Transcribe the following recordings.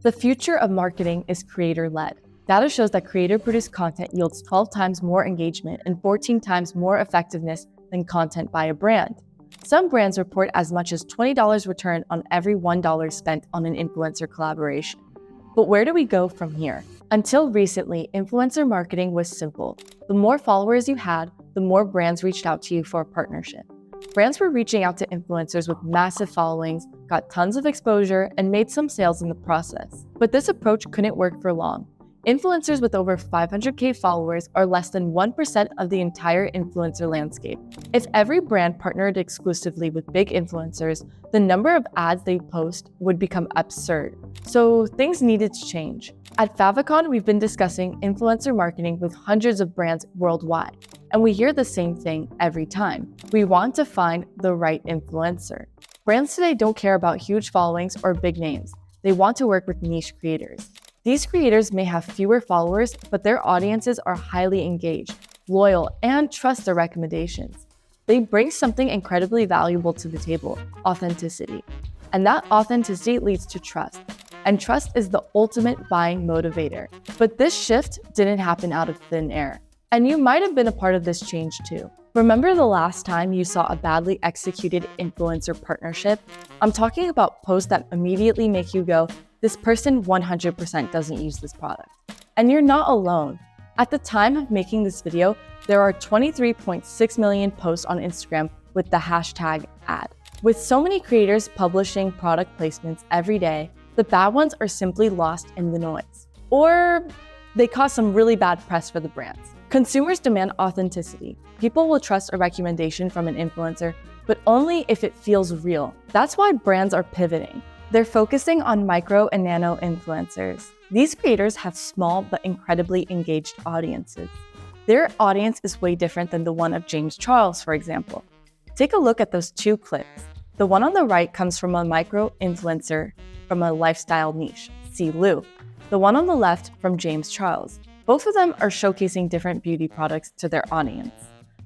The future of marketing is creator-led. Data shows that creator-produced content yields 12 times more engagement and 14 times more effectiveness than content by a brand. Some brands report as much as $20 return on every $1 spent on an influencer collaboration. But where do we go from here? Until recently, influencer marketing was simple. The more followers you had, the more brands reached out to you for a partnership. Brands were reaching out to influencers with massive followings, got tons of exposure, and made some sales in the process. But this approach couldn't work for long. Influencers with over 500K followers are less than 1% of the entire influencer landscape. If every brand partnered exclusively with big influencers, the number of ads they post would become absurd. So things needed to change. At Favicon, we've been discussing influencer marketing with hundreds of brands worldwide, and we hear the same thing every time. We want to find the right influencer. Brands today don't care about huge followings or big names. They want to work with niche creators. These creators may have fewer followers, but their audiences are highly engaged, loyal, and trust their recommendations. They bring something incredibly valuable to the table: authenticity. And that authenticity leads to trust. And trust is the ultimate buying motivator. But this shift didn't happen out of thin air. And you might have been a part of this change too. Remember the last time you saw a badly executed influencer partnership? I'm talking about posts that immediately make you go, this person 100% doesn't use this product. And you're not alone. At the time of making this video, there are 23.6 million posts on Instagram with the hashtag ad. With so many creators publishing product placements every day, the bad ones are simply lost in the noise. Or they cause some really bad press for the brands. Consumers demand authenticity. People will trust a recommendation from an influencer, but only if it feels real. That's why brands are pivoting. They're focusing on micro and nano influencers. These creators have small but incredibly engaged audiences. Their audience is way different than the one of James Charles, for example. Take a look at those two clips. The one on the right comes from a micro influencer from a lifestyle niche, see Lou. The one on the left from James Charles. Both of them are showcasing different beauty products to their audience.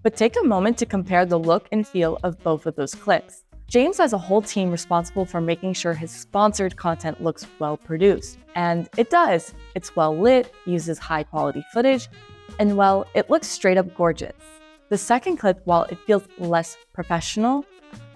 But take a moment to compare the look and feel of both of those clips. James has a whole team responsible for making sure his sponsored content looks well produced. And it does. It's well lit, uses high quality footage, and well, it looks straight up gorgeous. The second clip, while it feels less professional,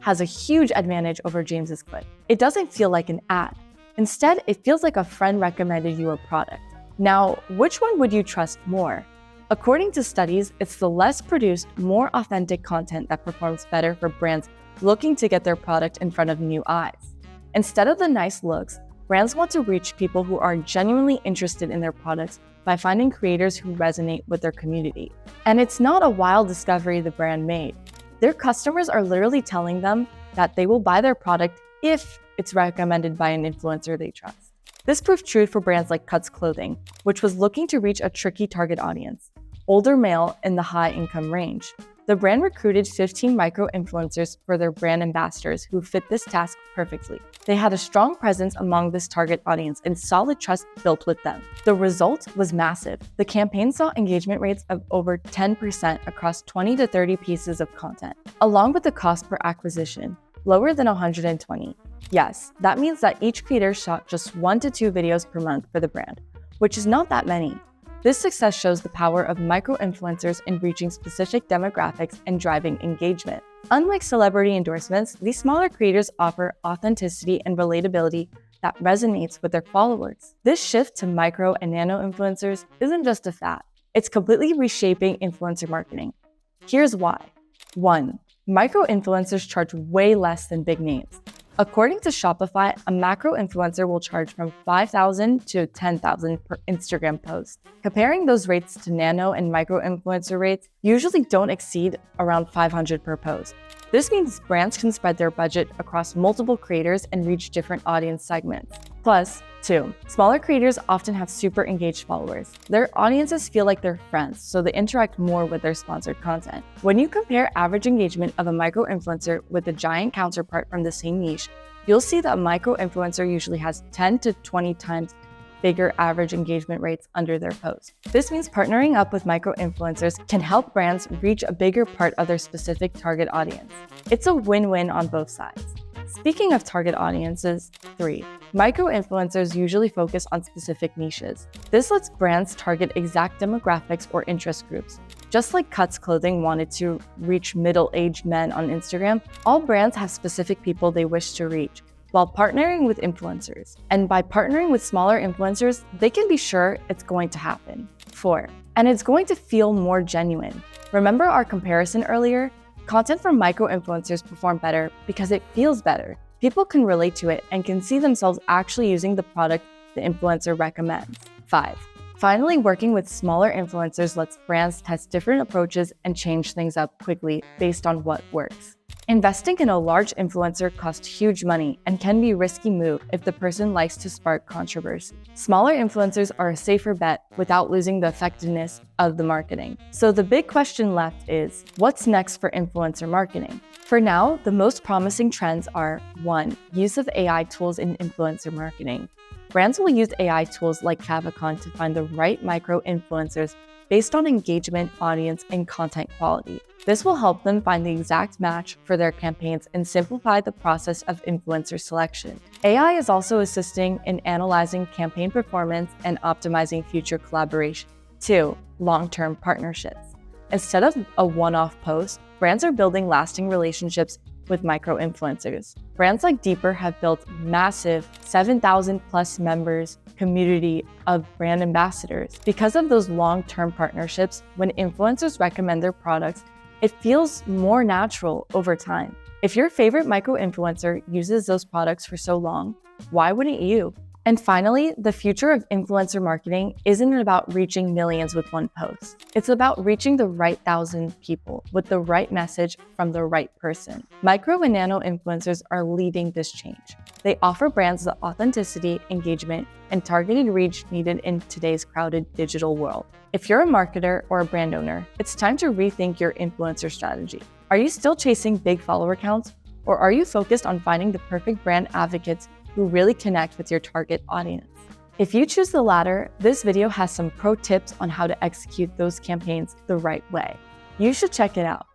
has a huge advantage over James's clip. It doesn't feel like an ad. Instead, it feels like a friend recommended you a product. Now, which one would you trust more? According to studies, it's the less produced, more authentic content that performs better for brands looking to get their product in front of new eyes. Instead of the nice looks, brands want to reach people who are genuinely interested in their products by finding creators who resonate with their community. And it's not a wild discovery the brand made. Their customers are literally telling them that they will buy their product if it's recommended by an influencer they trust. This proved true for brands like Cuts Clothing, which was looking to reach a tricky target audience, older male in the high income range. The brand recruited 15 micro-influencers for their brand ambassadors who fit this task perfectly. They had a strong presence among this target audience and solid trust built with them. The result was massive. The campaign saw engagement rates of over 10% across 20 to 30 pieces of content, along with the cost per acquisition, lower than 120. Yes, that means that each creator shot just 1 to 2 videos per month for the brand, which is not that many. This success shows the power of micro-influencers in reaching specific demographics and driving engagement. Unlike celebrity endorsements, these smaller creators offer authenticity and relatability that resonates with their followers. This shift to micro and nano influencers isn't just a fad. It's completely reshaping influencer marketing. Here's why. 1. Micro-influencers charge way less than big names. According to Shopify, a macro influencer will charge from $5,000 to $10,000 per Instagram post. Comparing those rates to nano and micro influencer rates usually don't exceed around $500 per post. This means brands can spread their budget across multiple creators and reach different audience segments. Plus, 2. Smaller creators often have super engaged followers. Their audiences feel like they're friends, so they interact more with their sponsored content. When you compare average engagement of a micro-influencer with a giant counterpart from the same niche, you'll see that a micro-influencer usually has 10 to 20 times bigger average engagement rates under their post. This means partnering up with micro-influencers can help brands reach a bigger part of their specific target audience. It's a win-win on both sides. Speaking of target audiences, 3. Micro-influencers usually focus on specific niches. This lets brands target exact demographics or interest groups. Just like Cuts Clothing wanted to reach middle-aged men on Instagram, all brands have specific people they wish to reach, while partnering with influencers. And by partnering with smaller influencers, they can be sure it's going to happen. 4. And it's going to feel more genuine. Remember our comparison earlier? Content from micro-influencers perform better because it feels better. People can relate to it and can see themselves actually using the product the influencer recommends. 5. Finally, working with smaller influencers lets brands test different approaches and change things up quickly based on what works. Investing in a large influencer costs huge money and can be a risky move if the person likes to spark controversy. Smaller influencers are a safer bet without losing the effectiveness of the marketing. So the big question left is, what's next for influencer marketing? For now, the most promising trends are 1. Use of AI tools in influencer marketing. Brands will use AI tools like Cavicon to find the right micro-influencers based on engagement, audience, and content quality. This will help them find the exact match for their campaigns and simplify the process of influencer selection. AI is also assisting in analyzing campaign performance and optimizing future collaboration. 2. Long-term partnerships. Instead of a one-off post, brands are building lasting relationships with micro-influencers. Brands like Deeper have built massive 7,000 plus members community of brand ambassadors. Because of those long-term partnerships, when influencers recommend their products, it feels more natural over time. If your favorite micro-influencer uses those products for so long, why wouldn't you? And finally, the future of influencer marketing isn't about reaching millions with one post. It's about reaching the right 1,000 people with the right message from the right person. Micro and nano influencers are leading this change. They offer brands the authenticity, engagement, and targeted reach needed in today's crowded digital world. If you're a marketer or a brand owner, it's time to rethink your influencer strategy. Are you still chasing big follower counts, or are you focused on finding the perfect brand advocates who really connect with your target audience? If you choose the latter, this video has some pro tips on how to execute those campaigns the right way. You should check it out.